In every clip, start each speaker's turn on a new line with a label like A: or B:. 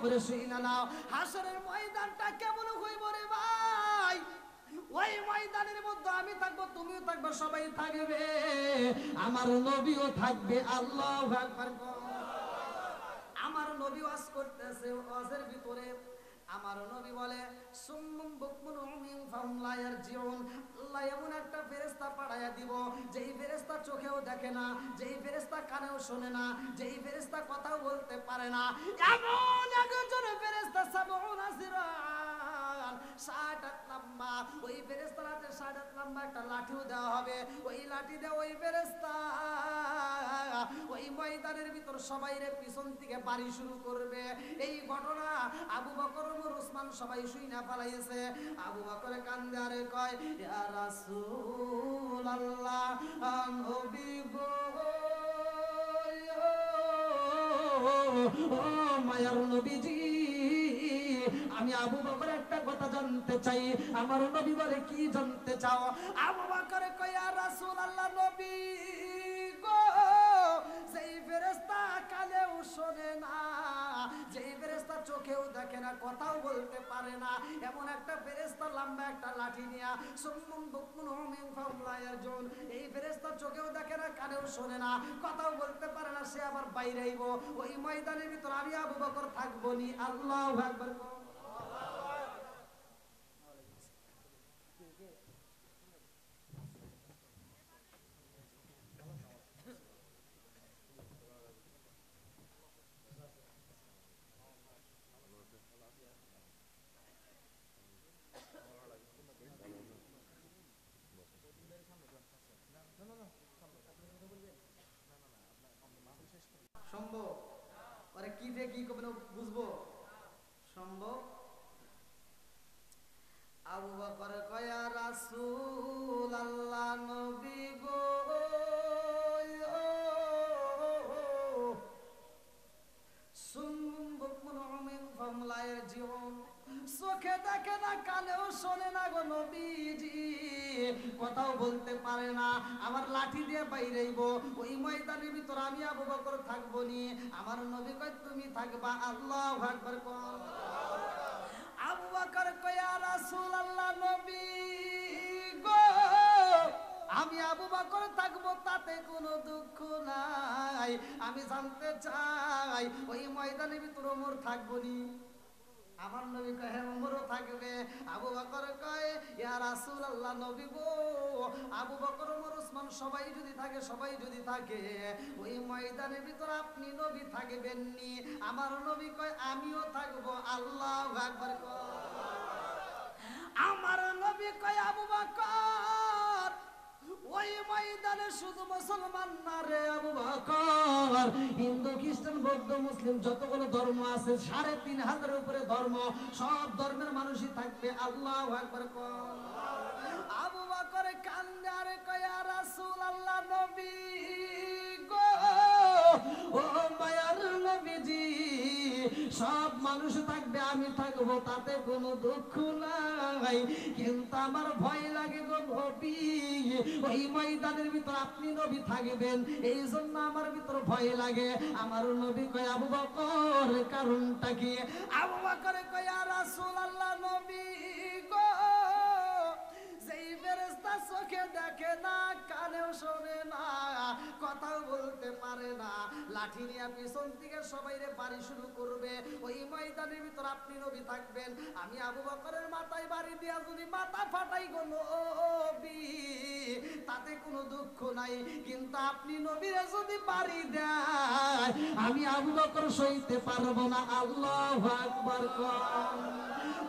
A: করে শুইনা নাও, হাসরের ময়দানটা কেমন হইব রে ভাই? ওই ময়দানের মধ্যে আমি থাকবো, তুমিও থাকবে, সবাই থাকবে, আমার নবীও থাকবে। আল্লাহু আকবার। আমার নবী ওয়াজ করতেছে, ওয়াজের ভিতরে আমার নবী বলে সুম্মুম বুকমুন উমিন ফাহুম লা ইয়ারজিউন। আল্লাহ এমন একটা ফেরেশতা পাঠায়া দিব, যেই ফেরেশতা চোখেও দেখে না, যেই ফেরেশতা কানেও শোনে না, যেই ফেরেশতা কথাও বলতে পারে না, এমন একজন ফেরেশতা সাবউনা সিরান, 60 হাত লম্বা। ওই ফেরেশতার হাতে 60 হাত লম্বা একটা লাঠিও দেওয়া হবে। ওই লাঠি দিয়ে ওই ফেরেশতা ওই ময়দানের ভিতর সবাইরে পিছন থেকে বাড়ি শুরু করবে। এই ঘটনা আবু বকর, ওমর, ওসমান সবাই শুইনা ফেলাইছে। আবু বকর কান্দে আর কয়, ইয়া রাসূলুল্লাহ, নবী গো, ও মায়ার নবীজি, আমি আবু বকর একটা কথা জানতে চাই। আমার নবী বলে, কি জানতে চাও? আবু বকর কয়, ইয়া রাসূলুল্লাহ, নবী গো, যেই ফেরেশতা কানেও শোনে না, যেই ফেরেশতা চোখেও দেখে না, কথাও বলতে পারে না, এমন একটা ফেরেশতা লম্বা একটা লাঠি নিয়া সুম্মুম বুকমুন উমিন ফাহুম লা ইয়ারজুন, এই ফেরেশতা চোখেও দেখে না, কানেও শোনে না, কথাও বলতে পারে না, সে আবার বাইরে আইব। ওই ময়দানের ভিতর আমি আবু বকর থাকবো নি। আল্লাহু আকবার। সম্ভব? আরে কি দিয়ে কি কবে বুঝবো? সম্ভব? আবু বকর কয়, ইয়া রাসূলুল্লাহ, নবী গো, সুম্মুম বুকমুন উমিন ফাহুম লা ইয়ারজিউন, চোখে দেখে না, কানেও শোনে না গো নবীজি, কথাও বলতে পারে না, আমার লাঠি দিয়ে বাইরেইব। ওই ময়দানের ভিতর আমি আবু বকর থাকবো নি। আমার নবী কয়, তুমি থাকবা। আল্লাহু আকবার। আবু বকর কয়, ইয়া রাসূলুল্লাহ, নবী গো, আমি আবু বকর থাকবো, তাতে কোনো দুঃখ নাই। আমি জানতে চাই, ওই ময়দানের ভিতর ওমর থাকবো নি? আমার নবী কয়, হ্যাঁ, ওমরও থাকবে। আবু বকর কয়, ইয়া রাসূলুল্লাহ, নবী গো, আবু বকর, ওমর, ওসমান সবাই যদি থাকে, সবাই যদি থাকে, ওই ময়দানের ভিতর আপনি নবী থাকবেন নি? আমার নবী কয়, আমিও থাকবো। আল্লাহু আকবার। আমার নবী কয়, আবু বকর, ওই ময়দানে শুধু মুসলমান না রে আবু বকর, হিন্দু, খ্রিস্টান, বৌদ্ধ, মুসলিম যতগুলো ধর্ম আছে, ৩,৫০০ উপরে ধর্ম, সব ধর্মের মানুষই থাকবে। আল্লাহু আকবার। আবু বকর কান্দে আর কয়, ইয়া রাসূলুল্লাহ, নবী গো, ও মায়ার নবীজি, সব মানুষ থাকবে, আমি থাকবো, তাতে কোনো দুঃখ নাই, কিন্তু আমার ভয় লাগে গো নবী, ওই ময়দানের ভিতর আপনি নবী থাকবেন, এই জন্য আমার ভিতর ভয় লাগে। আমার নবী কয়, আবু বকর, কারণটা কি? আবু বকর কয়, ইয়া রাসূলুল্লাহ, নবী গো, যেই ফেরেশতা চোখে দেখে না, কানেও শোনে না, কথাও বলতে পারে না, লাঠি নিয়ে পিছন থেকে সবাইরে বাড়ি শুরু করবে, ওই ময়দানের ভিতর আপনি নবী থাকবেন। আমি আবু বকরের মাথায় বাড়ি দিয়া যদি মাথা ফাটাই গো নবী, তাতে কোনো দুঃখ নাই, কিন্তু আপনি নবীরে যদি বাড়ি দেয়, আমি আবু বকর সইতে পারবো না। আল্লাহু আকবার।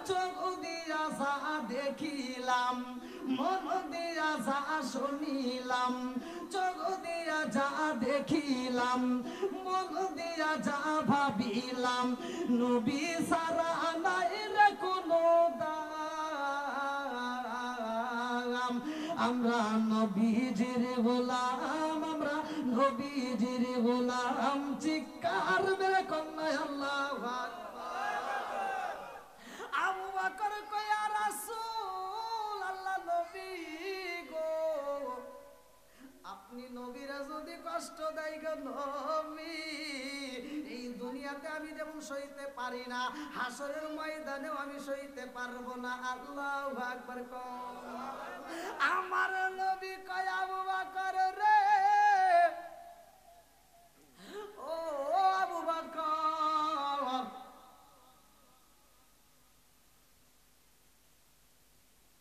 A: চোখ দিয়া যা দেখিলাম, মন দিয়া যা শুনিলাম, চোখ দিয়া যা দেখিলাম, মন দিয়া যা ভাবিলাম, নবী সারা নাই রে কোনো দাম। আমরা নবীজির গোলাম, আমরা নবীজির গোলাম, চিৎকার মেরে কন্যা আল্লাহু আকবার। আবু বকর কয়, ইয়া রাসূলুল্লাহ, নবী গো, আপনি নবীরা যদি কষ্ট দেয় গো নবী, এই দুনিয়াতে দুনিয়াতে আমি যেমন সইতে পারি না, হাসরের ময়দানেও আমি সইতে পারবো না। আল্লাহু আকবার কও। আমার নবী কয় আবু বকর রে, ও আবু বকর,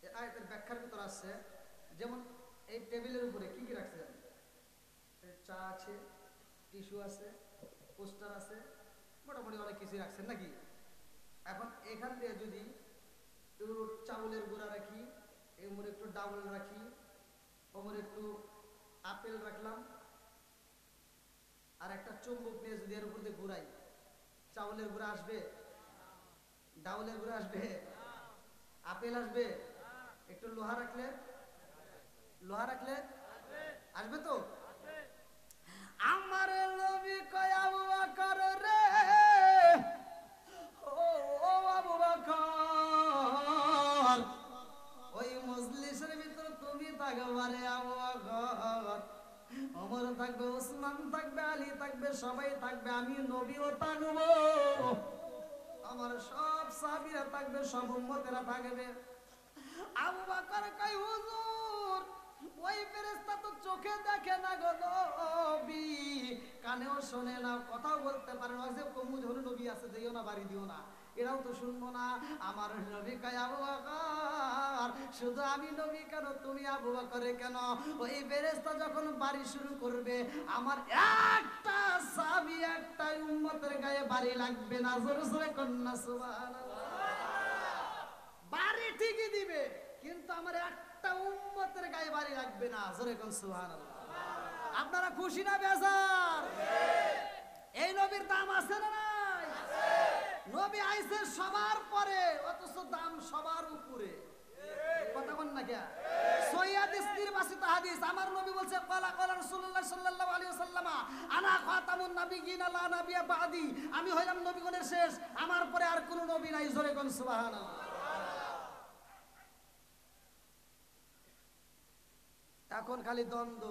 A: এই আয়াতের ব্যাখ্যার ভিতর আছে, যেমন এই টেবিলের উপরে কি কি রাখছেন? চা আছে, টিস্যু আছে, পোস্টার আছে, মোটামুটি অনেক কিছু রাখছেন নাকি? এখন এখান থেকে যদি চাউলের গুঁড়া রাখি, এমন একটু ডাউল রাখি, ওমর একটু আপেল রাখলাম, আর একটা চুম্বক নিয়ে যদি এর উপর দিয়ে ঘুরাই, চাউলের গুঁড়া আসবে? ডাউলের গুঁড়া আসবে? আপেল আসবে? একটু লোহা রাখলে আসবে তো? আমার নবী কয় আবু বকর রে, ও আবু বকর, ওই মজলিসের ভিতর তুমি থাকবারে আবু বকর, ওমর থাকবে, ওসমান থাকবে, আলী থাকবে, সবাই থাকবে, আমি নবীও থাকবো, আমার সব সাহাবীরা থাকবে, সব উম্মতেরা থাকবে। আবু বকর কয় হুজুর, ওই ফেরেশতা তো চোখে দেখে না গো নবী, কানেও শোনে না, কথাও বলতে পারে না, যে কমু ধরে নবী আছে, দিও না, বাড়ি দিও না, এরাও তো শুনবো না। আমার নবী কয় আবু বকর, শুধু আমি নবী কেন, তুমি আবু বকরে কেন? ওই ফেরেশতা যখন বাড়ি শুরু করবে, আমার একটা সাহাবী, একটা উম্মতের গায়ে বাড়ি লাগবে না। জোরে জোরে কন্যা সুবহানাল্লাহ। বাড়ি ঠিকই দিবে, কিন্তু আমার একটা উম্মতের গায়ে বাড়ি লাগবে না। জোরে কোন সুবহানাল্লাহ। আপনারা খুশি না বেজার? এই নবীর দাম আছে না নাই? নবী আইছে সবার পরে, অথচ দাম সবার উপরে। কথা বল না কে? সহিহ হাদিস, নির্বাচিত হাদিস, আমার নবী বলছে ক্বালা ক্বালা রাসূলুল্লাহ সাল্লাল্লাহু আলাইহি ওয়াসাল্লাম, আনা খাতামুন নাবিয়্যিন লা নাবিয়্যা বাদি, আমি হইলাম নবীগণের শেষ, আমার পরে আর কোন নবী নাই। জোরে কোন সুবহানাল্লাহ। এখন খালি দ্বন্দ্ব,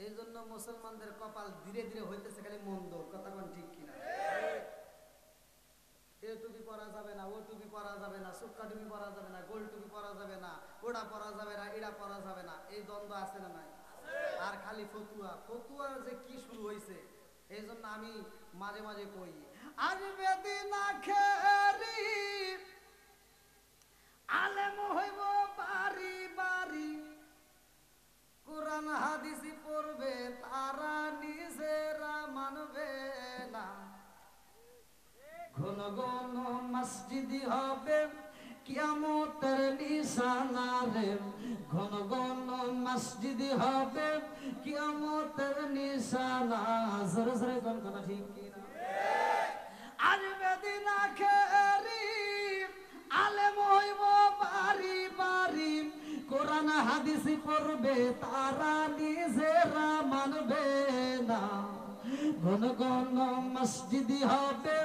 A: এই জন্য মুসলমানদের কপাল ধীরে ধীরে হইতেছে খালি মন্দ। কথা কোন ঠিক কিনা? এ টুপি পরা যাবে না, ও টুপি পরা যাবে না, সুক্কা টুপি পরা যাবে না, গোল টুপি পরা যাবে না, ওটা পরা যাবে না, এটা পরা যাবে না, এই দ্বন্দ্ব আছে না নাই? আর খালি ফতুয়া, ফতুয়া যে কি শুরু হয়েছে, এই জন্য আমি মাঝে মাঝে কই, আসবে দিন আখেরি, আলেম হইব বাড়ি বাড়ি, কোরআন হাদিসি পড়বে তারা নিজেরা মানবে না, ঘন ঘন মসজিদি হবে কিয়ামতের নিশানা রে, ঘন ঘন মসজিদি হবে কিয়ামতের নিশানা। জোরে জোরে কোন কথা ঠিক কিনা? আসবে দিন আখেরি, আলেম হইব বাড়ি বাড়ি, কোরআন হাদিসি পড়বে তারা নিজেরা মানবে না, ঘন ঘন মসজিদি হবে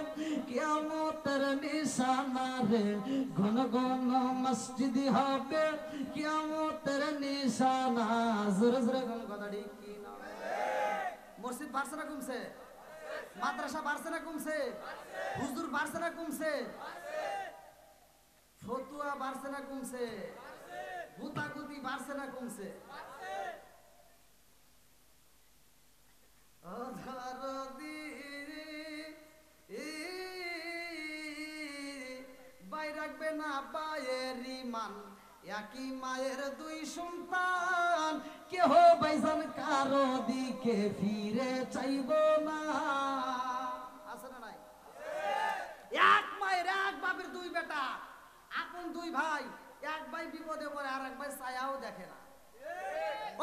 A: কিয়ামতের নিশানা রে, ঘন ঘন মসজিদি হবে কিয়ামতের নিশানা। জোরে জোরে কোন কথা ঠিক কি না? মসজিদ বাড়ছে না কমছে? মাদ্রাসা বাড়ছে না কমছে? হুজুর বাড়ছে না কমছে? ফতুয়া বাড়ছে না কমছে? গুতাগুতি বাড়ছে না কমছে? বাই রাখবে না বায়ের ইমান, একই মায়ের দুই সন্তান, কেহ বাইজান কারো দিকে ফিরে চাইব না। আছে না নাই? এক মায়ের এক বাপের দুই বেটা, আপন দুই ভাই, এক ভাই বিপদে পড়ে আর এক ভাই ছায়াও দেখে না,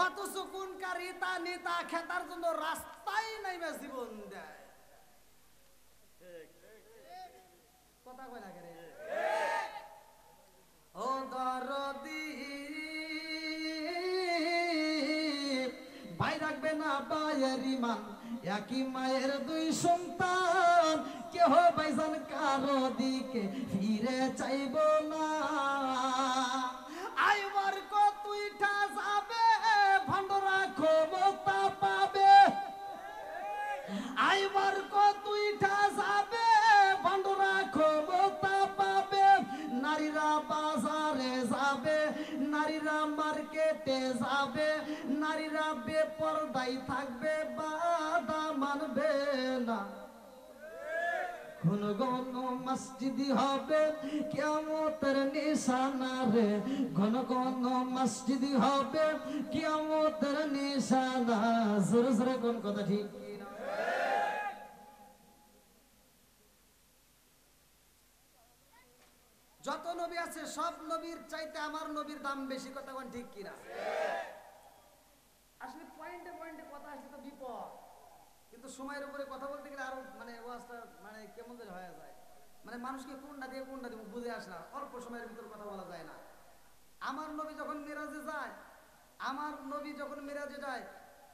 A: অথচ কোনকার ইতা নেতা খেতার জন্য রাস্তায় নাইমে জীবন দেয়। কথা কয় না রে? ও দরদি, ভাই রাখবে না বায়ের ইমান, একই মায়ের দুই সন্তান, কেহ বাইজান কারো দিকে ফিরে চাইব না। আইবার কতুইটা যাবে, ভণ্ডরা ক্ষমতা পাবে, আইবার কতুই উঠা যাবে, বন্ধুরা ক্ষমতা পাবে, নারীরা বাজারে যাবে, নারীরা মার্কেটে যাবে, নারীরা বেপরদাই থাকবে, বাধা মানবে না। ঘন ঘন মসজিদি হবে কিয়ামতের নিশানা রে, ঘন ঘন মসজিদি হবে কিয়ামতের নিশানা। জোরে জোরে কোন কথা ঠিক কিনা? যত নবী আছে সব নবীর চাইতে আমার নবীর দাম বেশি, কথা কোন ঠিক কিনা? আসলে পয়েন্টে পয়েন্টে কথা আসলে তো বিপদ, কিন্তু সময়ের উপরে কথা বলতে গেলে আরো মানে ওয়াজটা মানে কেমন যেন হয়ে যায়, মানে মানুষকে কোনটা দিয়ে কোনটা দিব বুঝে আসে না, অল্প সময়ের ভিতর কথা বলা যায় না। আমার নবী যখন মিরাজে যায়, আমার নবী যখন মিরাজে যায়,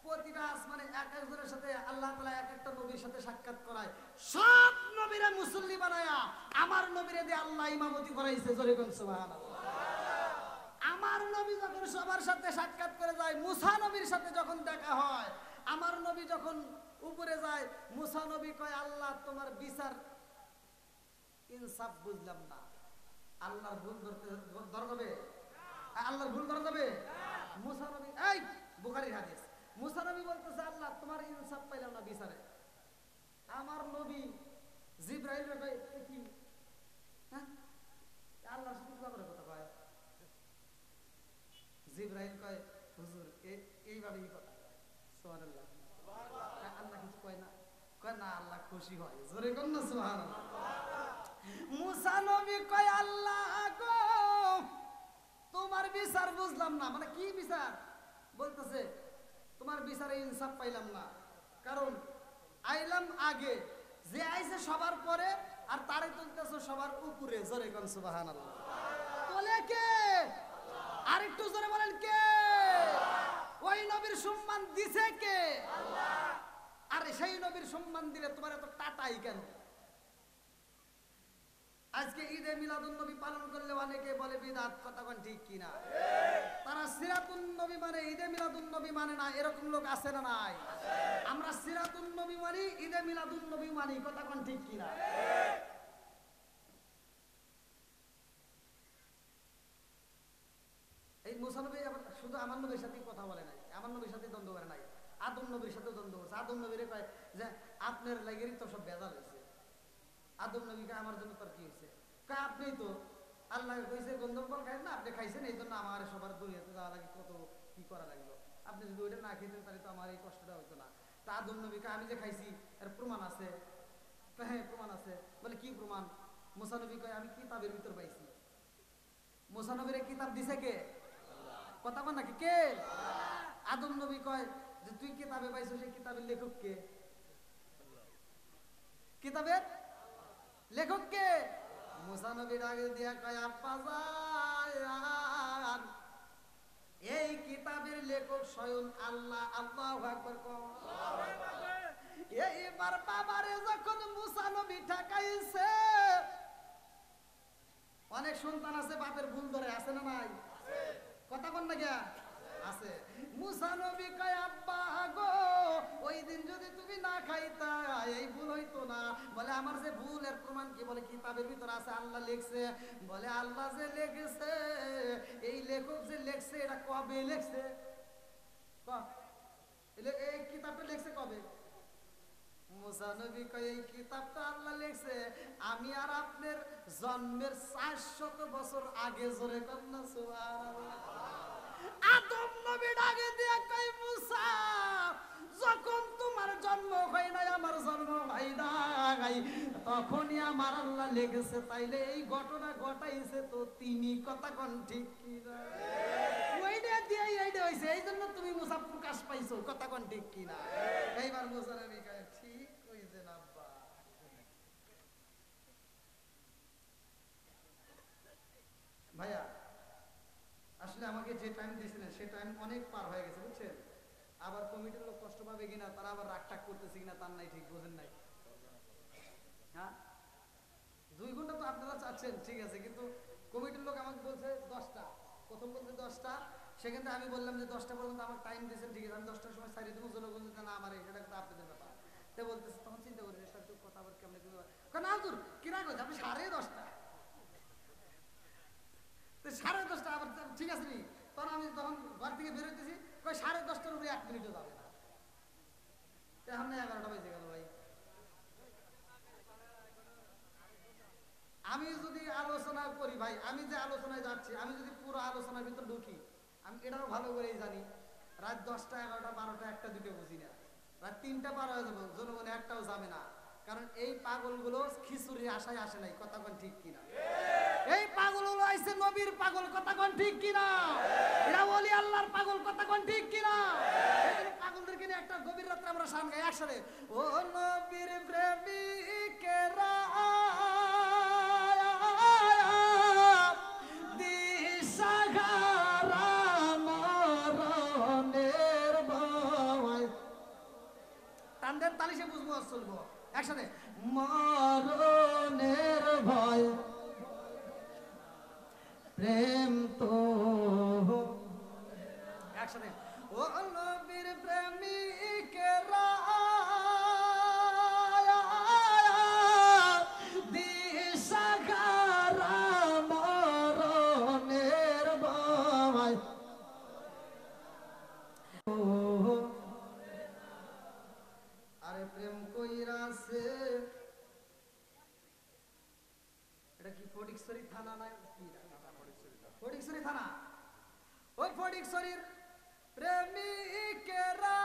A: প্রতিটা আসমানে এক একজনের সাথে আল্লাহ তাআলা এক একটা নবীর সাথে সাক্ষাৎ করায়, সব নবীরা মুসল্লি বানায়া আমার নবীরে দিয়ে আল্লাহ ইমামতি করাইছে। জোরে কোন সুবহানাল্লাহ। আমার নবী যখন সবার সাথে সাক্ষাৎ করে যায়, মুসা নবীর সাথে যখন দেখা হয়, আমার নবী যখন উপরে যায়, মুসা নবী কয় আল্লাহ তোমার বিচার ইনসাফ বুঝলাম না। আল্লাহর ভুল ধরা যাবে? আল্লাহর ভুল ধরা যাবে? মুসা নবী, এই বুখারীর হাদিস, মুসা নবী বলতেছে আল্লাহ তোমার ইনসাফ পাইলাম না বিচারে। আমার নবী জিবরাইল কয় কি, হ্যাঁ আল্লাহর সাথে কি করে কথা কয়? জিবরাইল কয় হুজুর এইভাবেই কথা কয়। সুবহানাল্লাহ। আল্লাহ কিছু কয় না? কয় না, আল্লাহ খুশি হয়। জোরে কোন না সুবহানাল্লাহ। মুসা নবী কয় আল্লাহ গো তোমার বিচার বুঝলাম না। মানে কি বিচার? বলতেছে তোমার বিচারে ইনসাফ পাইলাম না, কারণ আইলাম আগে, যে আইছে সবার পরে, আর তারে তুলতেছে সবার উপরে। জোরে কোন সুবহানাল্লাহ। বলে কে? আরেকটু জোরে বলেন কে? ওই নবীর সম্মান দিছে কে? আল্লাহ। আরে সেই নবীর সম্মান দিলে তোমার এত টাটাই কেন? আজকে ঈদে মিলাদুন নবী পালন করলে অনেকে বলে বিদআত, কথা কোন ঠিক কিনা? তারা সিরাতুন নবী মানে ঈদে মিলাদুন নবী মানে না, এরকম লোক আছে না নাই? আমরা সিরাতুন নবী মানি, ঈদে মিলাদুন নবী মানি, কথা কোন ঠিক কিনা? এই মুসা নবী শুধু আমার নবীর সাথে কথা বলে নাই, আমার নবীর সাথে দ্বন্দ্ব করে নাই, আদম নবীর সাথে দ্বন্দ্ব করছে। আদম নবীরে কয় যে আপনার লাগেরই তো সব বেজাল হয়েছে। আদম নবীকে আমার জন্য তোর কি হয়েছে? কয় আপনি তো আল্লাহ কইছে গন্ধম ফল খাই না, আপনি খাইছেন, এই জন্য আমার সবার দুনিয়াতে যাওয়া লাগে, কত কি করা লাগলো। আপনি যদি ওইটা না খেতেন তাহলে তো আমার এই কষ্টটা হইতো না। তা আদম নবীকে আমি যে খাইছি এর প্রমাণ আছে? হ্যাঁ প্রমাণ আছে। বলে কি প্রমাণ? মুসা নবী কয় আমি কিতাবের ভিতর পাইছি। মুসা নবীরে কিতাব দিছে কে? কথা বল নাকি কে? আদম নবী কয় যে তুই কিতাবে পাইছো, সেই কিতাবের লেখক কে? কিতাবের লেখক কে? মুসা নবী ডাকে দিয়া কয় আব্বা জান, এই কিতাবের লেখক স্বয়ং আল্লাহ। আল্লাহু আকবার কও। এইবার বাবারে যখন মুসা নবী ঠকাইছে, অনেক সন্তান আছে বাপের ভুল ধরে, আছে না নাই? কথা বল না গিয়া আছে। মুসা নবী কয় আব্বা গো ওই দিন যদি তুমি না খাইতা এই ভুল হইতো না। বলে আমার যে ভুলের প্রমাণ কি? বলে কিতাবের ভিতর আছে, আল্লাহ লিখছে। বলে আল্লাহ যে লিখেছে, এই লেখক যে লিখছে এটা কবে লিখছে? এই কিতাবটা লিখছে কবে? মুসা নবী কয় এই কিতাবটা আল্লাহ লিখছে আমি আর আপনার জন্মের 400 বছর আগে। জোরে কন্না সুবহানাল্লাহ। আদম নবী ডাকে দিয়া কয় মুসা যখন তোমার জন্ম হয় নাই, আমার জন্ম হয় নাই, তখনই আমার আল্লাহ লিখেছে, তাইলে এই ঘটনা ঘটাইছে তো তিনি। কথা কোন ঠিক কি না? ওইটা দিয়ে এইটা হইছে, এই জন্য তুমি মুসা প্রকাশ পাইছো। কথা কোন ঠিক কি না? এইবার মুসা নবী কয় ঠিক কইছে না আব্বা। ভাইয়া আসলে আমাকে যে টাইম দিয়েছিলেন সে টাইম অনেক পার হয়ে গেছে, বুঝছেন? আবার কমিটির লোক কষ্ট পাবে কিনা, তারা আবার রাগ টাগ করতেছে কিনা তার নাই ঠিক, বোঝেন নাই? হ্যাঁ 2 ঘন্টা তো আপনারা চাচ্ছেন, ঠিক আছে, কিন্তু কমিটির লোক আমাকে বলছে 10টা, প্রথম বলছে 10টা, সেখানে আমি বললাম যে 10টা পর্যন্ত আমার টাইম দিয়েছেন, ঠিক আছে, আমি 10টার সময় ছাড়িয়ে দেবো। জনগণ না আমার এটা তো আপনাদের ব্যাপার। তে বলতেছে, তখন চিন্তা করি একটু কথা আবার কেমন কারণ আজুর কিনা করছে আপনি 10:30। তো 10:30 আবার ঠিক আছে নি, তখন আমি তখন ঘর থেকে বেরোতেছি, কই 10:30টার উপরে 1 মিনিটও যাবে না। এখন 11টা বেজে গেল ভাই। আমি যদি আলোচনা করি ভাই, আমি যে আলোচনায় যাচ্ছি, আমি যদি পুরো আলোচনার ভিতর ঢুকি, আমি এটাও ভালো করেই জানি রাত 10টা 11টা 12টা 1টা 2টা বুঝি না, রাত 3টা পার হয়ে যাবো, জনগণ একটাও যাবে না। কারণ এই পাগলগুলো খিচুড়ির আশায় আসে নাই, কথা কোন ঠিক কিনা? এই পাগলগুলো আইছে নবীর পাগল, কথা কোন ঠিক কিনা? এরা বলি আল্লাহর পাগল, কথা কোন ঠিক কিনা? এই পাগলদেরকে নিয়ে একটা গভীর রাত্রে আমরা শান গাই একসাথে, ও নবীর প্রেমিকেরা তালিশে বুঝবো চলবো একসাথে, মরণের ভয় প্রেম তো একসাথে, ও নবীর প্রেমিকেরা দিশাহারা মরণের ভয়। আরে প্রেম কইরাছে, এটা কি ফটিকছড়ি থানা না কি? ফটিকছড়ি থানা। ওই ফটিকছড়ির প্রেমিকেরা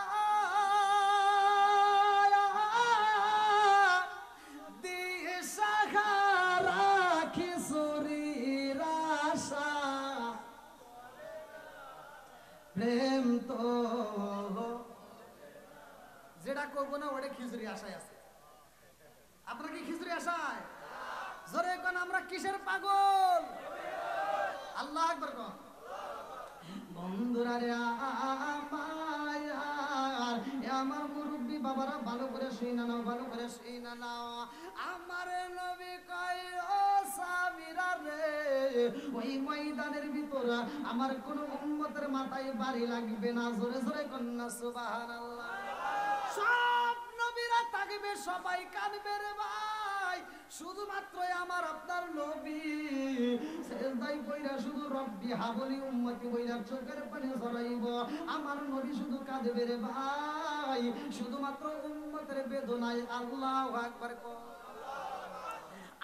A: দিশাহারা খিচুড়ির আশা প্রেম তো যেটা করবো না ওটা খিচুড়ি আশায় আছে। আপনার কি খিচুড়ি আশায়? জোরে কোন আমরা কিসের পাগল? আল্লাহ আকবার কোন। বন্ধুরা রে আমার মুরব্বী বাবারা ভালো করে শুইনা নাও, ভালো করে শুইনা নাও। আমার নবী কয় ও সামিরা রে, ওই ময়দানের ভিতর আমার কোন উম্মতের মাথায় বাড়ি লাগবে না। জোরে জোরে কন্যা সুবহানাল্লাহ। সব নবীরা থাকবে, সবাই কাঁদবে রে ভাই, শুধুমাত্র আমার আপনার নবী সেজদায় পইরা শুধু রব্বি হাবলি উম্মতি বইরা চোখের পানি ঝরাইব। আমার নবী শুধু কাঁদবে রে ভাই, শুধুমাত্র উম্মতের বেদনায়। আল্লাহু আকবার কর।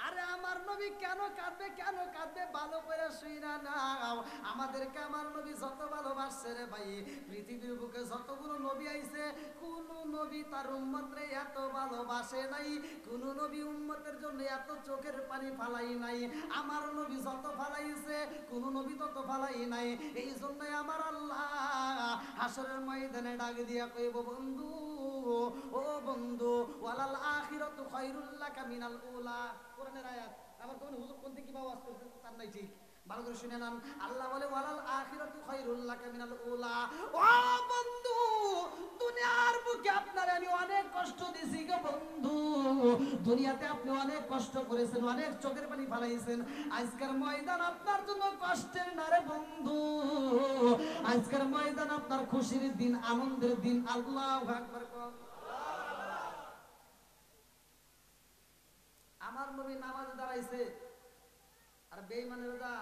A: আরে আমার নবী কেন কাঁদবে, কেন কাঁদবে? ভালো করে শুইনা নাও। আমাদেরকে আমার নবী যত ভালোবাসছে রে ভাই, পৃথিবীর বুকে যতগুলো নবী আইছে, কোন নবী তার উম্মতরে এত ভালোবাসে নাই, কোন নবী উম্মতের জন্য এত চোখের পানি ফালাই নাই। আমার নবী যত ফালাইছে, কোন নবী তত ফালাই নাই। এই জন্যই আমার আল্লাহ হাসরের ময়দানে ডাক দিয়া কইব, বন্ধু ও বন্ধু, ওয়ালাল আখিরাতু খায়রুল লাকা মিনাল উলা। কোরআনের আয়াত। আবার কোন হুজুর কোন দিকে আওয়াজ করতে তার নাই ঠিক, ভালো করে শুনে নেন। আল্লাহ বলে ওয়ালাল আখিরাতু খায়রুল লাকা মিনাল উলা। ও বন্ধু, দুনিয়ার বুকে আপনারে আমি অনেক কষ্ট দিছি গো বন্ধু, দুনিয়াতে আপনি অনেক কষ্ট করেছেন, অনেক চোখের পানি ফেলাইছেন। আজকের ময়দান আপনার জন্য কষ্টের না রে বন্ধু, আজকের ময়দান আপনার খুশির দিন, আনন্দের দিন। আল্লাহু আকবার। আমার নবী নামাজে দাঁড়াইছে, আর বেঈমানেরা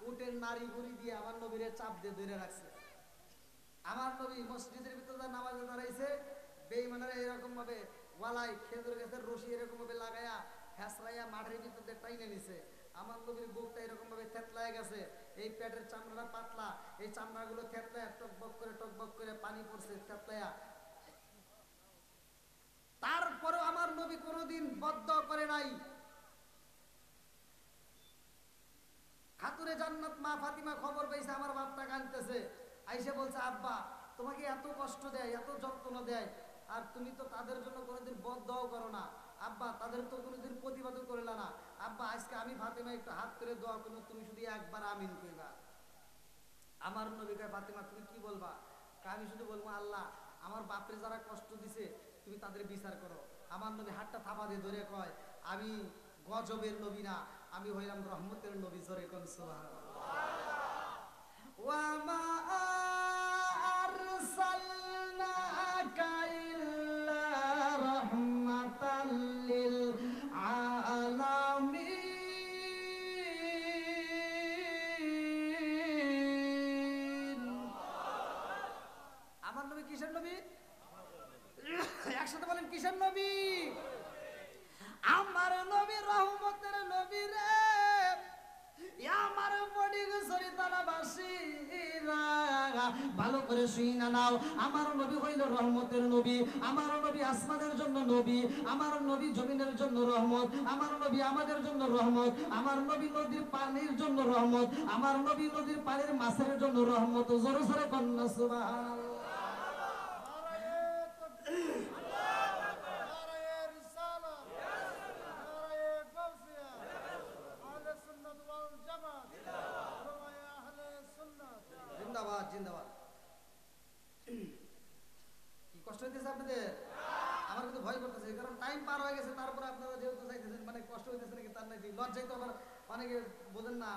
A: উটের নারী বুড়ি দিয়ে আমার নবীরে চাপ দিয়ে ধরে রাখছে। আমার নবী মসজিদের ভিতরে নামাজে দাঁড়াইছে, বেঈমানেরা এরকম ভাবে গলায় খেজুর গাছের রশি এরকম ভাবে লাগায়া হেসরাইয়া মাঠের ভিতরে টাইনে নিছে। আমার নবীর বুকটা এরকম ভাবে থেতলায় গেছে, এই পেটের চামড়াটা পাতলা, এই চামড়াগুলো থেতলায় টকবক করে পানি পড়ছে থেতলায়া। তারপরেও আমার নবী কোনোদিন বদ্ধ করে নাই। খাতুরে জান্নাত মা ফাতিমা খবর পাইছে আমার বাপটা কাঁদতেছে, আইসে বলছে, আব্বা তোমাকে এত কষ্ট দেয়, এত যন্ত্রণা দেয়, আর তুমি তো তাদের জন্য কোনোদিন বদদোয়াও করো না। আব্বা তাদের তো কোনোদিন প্রতিবাদও করলা না। আব্বা আজকে আমি ফাতিমা একটু হাত করে দোয়া করবো, তুমি শুধু একবার আমিন কইবা। আমার নবী কয়, ফাতিমা তুমি কি বলবা? আমি শুধু বলবো, আল্লাহ আমার বাপরে যারা কষ্ট দিছে তুমি তাদের বিচার করো। আমার নবী হাতটা থাপা দিয়ে ধরে কয়, আমি গজবের নবী না, আমি হইলাম রহমতের নবী। জোরে কোন সুবহানাল্লাহ। ওয়া মা আরসালনাকা ইল্লা শুই না নাও। আমার নবী হইল রহমতের নবী, আমার নবী আসমানের জন্য নবী, আমার নবী জমিনের জন্য রহমত, আমার নবী আমাদের জন্য রহমত, আমার নবী নদীর পানির জন্য রহমত, আমার নবী নদীর পানির মাছের জন্য রহমত। জোরে জোরে কন্যা সুবহানাল্লাহ। জিন্দাবাদ জিন্দাবাদ। কি কষ্ট হইতেছে আপনাদের? আমার কিন্তু ভয় করতেছে, কারণ টাইম পার হয়ে গেছে, তারপরে আপনারা যেহেতু চাইতেছেন, মানে কষ্ট হইতেছে নাকি তার নাকি লজ্জাই তো আবার অনেকে বোঝেন না,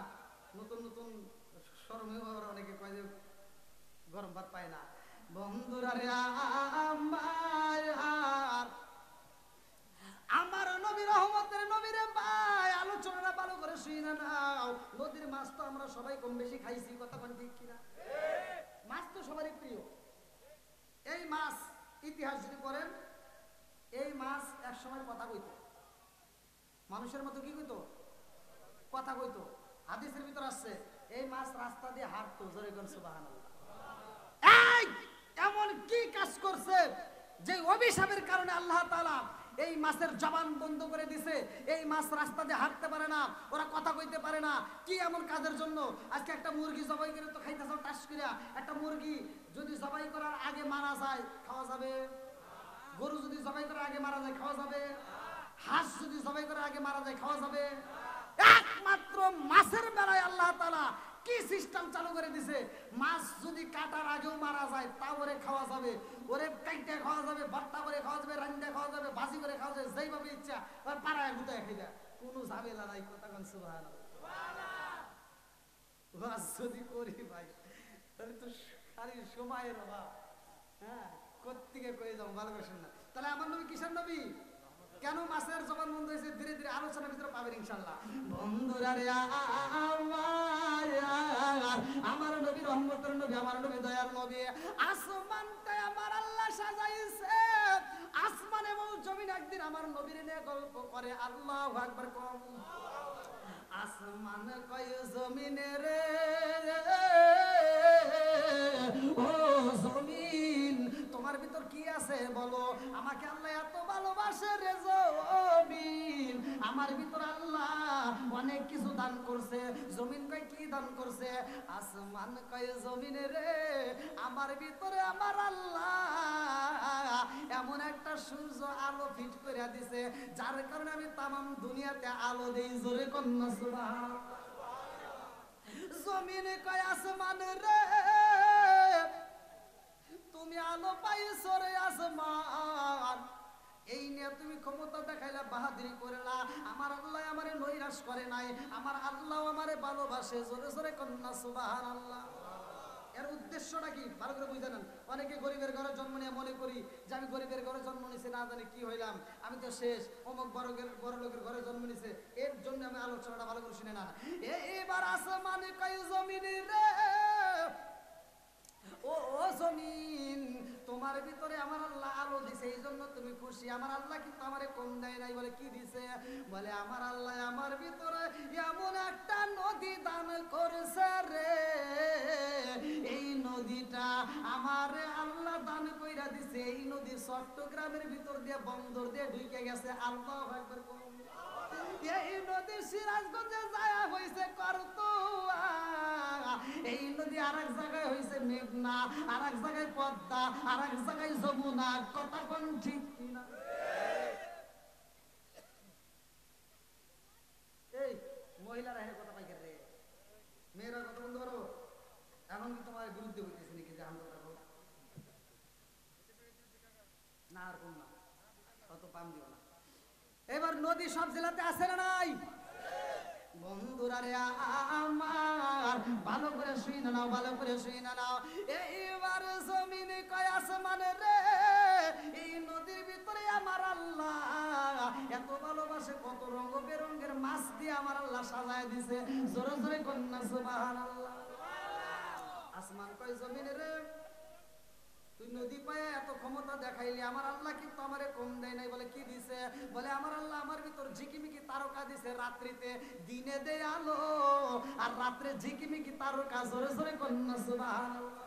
A: নতুন নতুন শরমেও আবার অনেকে কয় যে গরম ভাত পায় না। বন্ধুরা রে আমার নবী রহমতের নবী রে ভাই, আলোচনাটা ভালো করে শুই না নাও। নদীর মাছ তো আমরা সবাই কম বেশি খাইছি, কথা কোন ঠিক কিনা? মাছ তো সবারই প্রিয়। এই মাছ ইতিহাস যদি করেন, এই মাছ এক সময় কথা কইতো, মানুষের মতো কি কইতো? কথা কইতো। হাদিসের ভিতর আসছে এই মাছ রাস্তা দিয়ে হাঁটতো। জোরে কোন সুবহানাল্লাহ। এই এমন কি কাজ করছে যে অভিশাপের কারণে আল্লাহ তাআলা এই মাছের জবান বন্ধ করে দিছে? এই মাছ রাস্তা দিয়ে হাঁটতে পারে না, ওরা কথা কইতে পারে না। কি এমন কাজের জন্য? আজকে একটা মুরগি জবাই করে তো খাইতেছ টাস কইরা। একটা মুরগি যদি জবাই করার আগে মারা যায় খাওয়া যাবে? গরু যদি জবাই করার আগে মারা যায় খাওয়া যাবে? হাঁস যদি জবাই করার আগে মারা যায় খাওয়া যাবে? একমাত্র মাছের বেলায় আল্লাহ তাআলা কি সিস্টেম চালু করে দিছে? মাছ যদি কাটার আগেও মারা যায় তাও ওরে খাওয়া যাবে, ওরে কাইটে খাওয়া যাবে, ভর্তা করে খাওয়া যাবে, রান্না খাওয়া যাবে, ভাজি করে খাওয়া যাবে, যেইভাবে ইচ্ছা আর পাড়ায় গুতায় খাইবা, কোনো ঝামেলা নাই। কথা কোন সুবহানাল্লাহ। ওয়াজ যদি করি ভাই তাহলে তো খালি সময়ের অভাব। হ্যাঁ, কোত্থেকে কয়ে যাবো, ভালো করে শুন না। তাহলে আমার নবী কিসের নবী? কেন মাছের জবান বন্ধ হয়েছে? ধীরে ধীরে আলোচনার ভিতরে পাবেন ইনশাআল্লাহ। বন্ধুরা রে আমার নবী রহমতের নবী, আমার নবী দয়ার নবী। আসমানটা আমার আল্লাহ সাজাইছে, আসমান এবং জমিন একদিন আমার নবীর নিয়ে গল্প করে। আল্লাহু আকবার কম। আসমান কয় জমিনে রে, ও জমিন তোমার ভিতর কি আছে বলো? আমাকে আল্লাহ এত ভালোবাসে রে জমিন, আমার ভিতর আল্লাহ অনেক কিছু দান করছে। জমিন কয় কি দান করছে? আসমান কয় জমিনে রে, আমার ভিতরে আমার আল্লাহ এমন একটা সূর্য আলো ফিট করে দিছে, যার কারণে আমি তামাম দুনিয়াতে আলো দেই। জোরে কন্যা সুবহানাল্লাহ। জমিনে কয় আসমান রে, তুমি আলো পাইছো রে আসমান, এই নিয়ে তুমি ক্ষমতা দেখাইলা, বাহাদুরি করলা। আমার আল্লাহ আমারে নৈরাশ করে নাই, আমার আল্লাহ আমারে ভালোবাসে। জোরে জোরে কন্যা সুবহানাল্লাহ। এর উদ্দেশ্যটা কি ভালো করে বুঝে নেন। অনেকে গরিবের ঘরে জন্ম নিয়ে মনে করি যে আমি গরিবের ঘরে জন্ম নিয়েছি, না জানি কি হইলাম, আমি তো শেষ, অমুক বড় লোকের ঘরে জন্ম নিয়েছে। এর জন্য আমি আলোচনাটা ভালো করে শুনে না। এবার আসমানে কয় জমিনে রে, ও জমিন তোমার ভিতরে আমার আল্লাহ আলো দিছে, এই জন্য তুমি খুশি। আমার আল্লাহ কিন্তু আমারে কম দেয় নাই। বলে কি দিছে? বলে আমার আল্লাহ আমার ভিতরে এমন একটা নদী দান করছে রে, এই নদীটা আমার আল্লাহ দান কইরা দিছে। এই নদী চট্টগ্রামের ভিতর দিয়ে বন্দর দিয়ে ঢুকে গেছে। আল্লাহু আকবার। এই নদী সিরাজগঞ্জে যায় হইছে করতোয়া, এই নদী আরেক জায়গায় হইছে মেঘনা, আরেক জায়গায় পদ্মা, আরেক জায়গায় যমুনা। কথা কোন ঠিক কিনা? এই মহিলারা এর কথা পাইকে রে, মেয়েরা কথা বলতে পারো? এখন কি তোমার বিরুদ্ধে হইতেছে নাকি যে আমরা কথা বল না? আর কোন না, অত পাম দিও না। এবার নদী সব জেলাতে আছে না নাই? বন্ধুরা রে আমার ভালো করে শুই না নাও, ভালো করে শুই না নাও। এইবার জমিনে কয় আসমানে রে, এই নদীর ভিতরে আমার আল্লাহ এত ভালোবাসে, কত রঙ বেরঙের মাছ দিয়ে আমার আল্লাহ সাজায় দিছে। জোরে জোরে কন্যা সুবহানাল্লাহ। আসমান কয় জমিনে রে, তুই নদী পায়ে এত ক্ষমতা দেখাইলি, আমার আল্লাহ কিন্তু আমারে কম দেয় নাই। বলে কি দিছে? বলে আমার আল্লাহ আমার ভিতর ঝিকিমিকি তারকা দিছে। রাত্রিতে দিনে দেয় আলো, আর রাত্রে ঝিকিমিকি তারকা। জোরে জোরে কন্যা সুবহানাল্লাহ।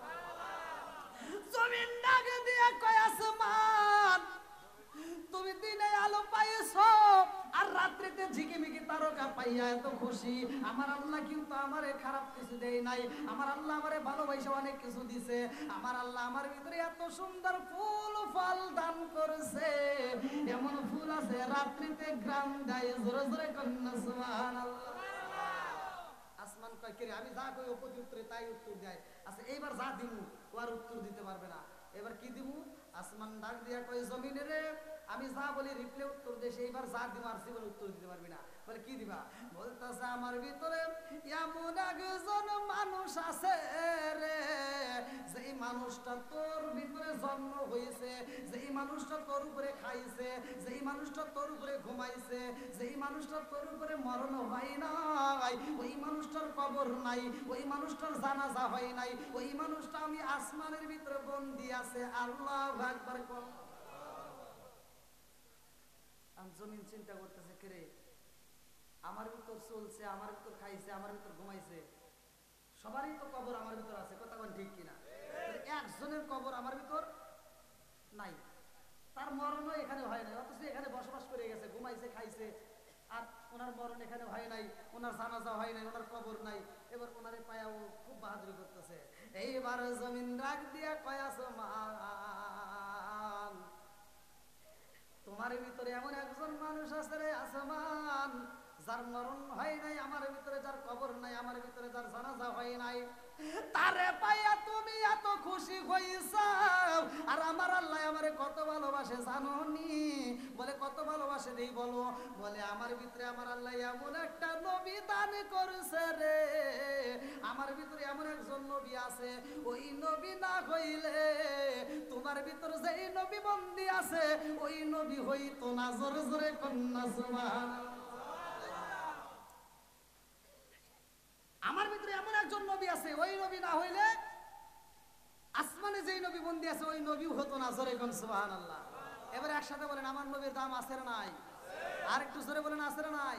A: জমিন ডাক দিয়ে কয় আসমান তুমি দিনে আলো পাইছো আর রাত্রিতে ঝিকিমিকি তারকা পাইয়া এত খুশি। আমার আল্লাহ কিন্তু আমারে খারাপ কিছু দেয় নাই, আমার আল্লাহ আমারে ভালোবাসে অনেক কিছু দিছে। আমার আল্লাহ আমার ভিতরে এত সুন্দর ফুল ফল দান করেছে, এমন ফুল আছে রাত্রিতে গ্রাম দেয়। জোরে জোরে কন্যা সুবহানাল্লাহ। আসমান কয় কে আমি যা কই প্রতি উত্তরে তাই উত্তর দেয়। আচ্ছা এইবার যা দিমু ও আর উত্তর দিতে পারবে না, এবার কি দিমু? আসমান ডাক দিয়া কয় জমিনে রে আমি যা বলি রিপ্লে উত্তর দে, এইবার যা দিব আর জীবন উত্তর দিতে পারবি না। বলে কি দিবা? বলতেছে আমার ভিতরে এমন একজন মানুষ আছে রে, যেই মানুষটা তোর ভিতরে জন্ম হয়েছে, যেই মানুষটা তোর উপরে খাইছে, যেই মানুষটা তোর উপরে ঘুমাইছে, যেই মানুষটা তোর উপরে মরণ হয় নাই, ওই মানুষটার কবর নাই, ওই মানুষটার জানাজা হয় নাই, ওই মানুষটা আমি আসমানের ভিতরে বন্দি আছে। আল্লাহু আকবার। জমিন চিন্তা করতেছে কে রে, আমার ভিতর চলছে, আমার ভিতর খাইছে, আমার ভিতর ঘুমাইছে, সবারই তো কবর আমার ভিতর আছে, কথা কোন ঠিক কিনা? একজনের কবর আমার ভিতর নাই, তার মরণও এখানে হয় নাই, অথচ এখানে বসবাস করে গেছে, ঘুমাইছে খাইছে, আর ওনার মরণ এখানে হয় নাই, ওনার জানাজা হয় নাই, ওনার কবর নাই। এবার ওনারে পায়াও খুব বাহাদুরি করতেছে। এইবার জমিন রাগ দিয়া কয় আসমান তোমার ভিতরে এমন একজন মানুষ আছে রে আসমান, যার মরণ হয় নাই আমার ভিতরে, যার কবর নাই আমার ভিতরে, যার জানাজা হয় নাই, তারে পাইয়া তুমি এত খুশি হইছাও। আর আমার আল্লাহ আমারে কত ভালোবাসে জানো নি? বলে কত ভালোবাসে দেই বলো? বলে আমার ভিতরে আমার আল্লাহ এমন একটা নবী দান করেছে রে, আমার ভিতরে এমন একজন নবী আছে, ওই নবী না হইলে তোমার ভিতরে যেই নবী বন্দী আছে ওই নবী হইতো না। জোরে জোরে কন্যা সুবহানাল্লাহ। আমার ভিতরে এমন একজন নবী আছে, ওই নবী না হইলে আসমানে যেই নবী বন্দী আছে ওই নবীও হতো না। জোরে কোন সুবহানাল্লাহ। এবার একসাথে বলেন আমার নবীর দাম আছে না নাই? আর একটু জোরে বলেন আছে না নাই?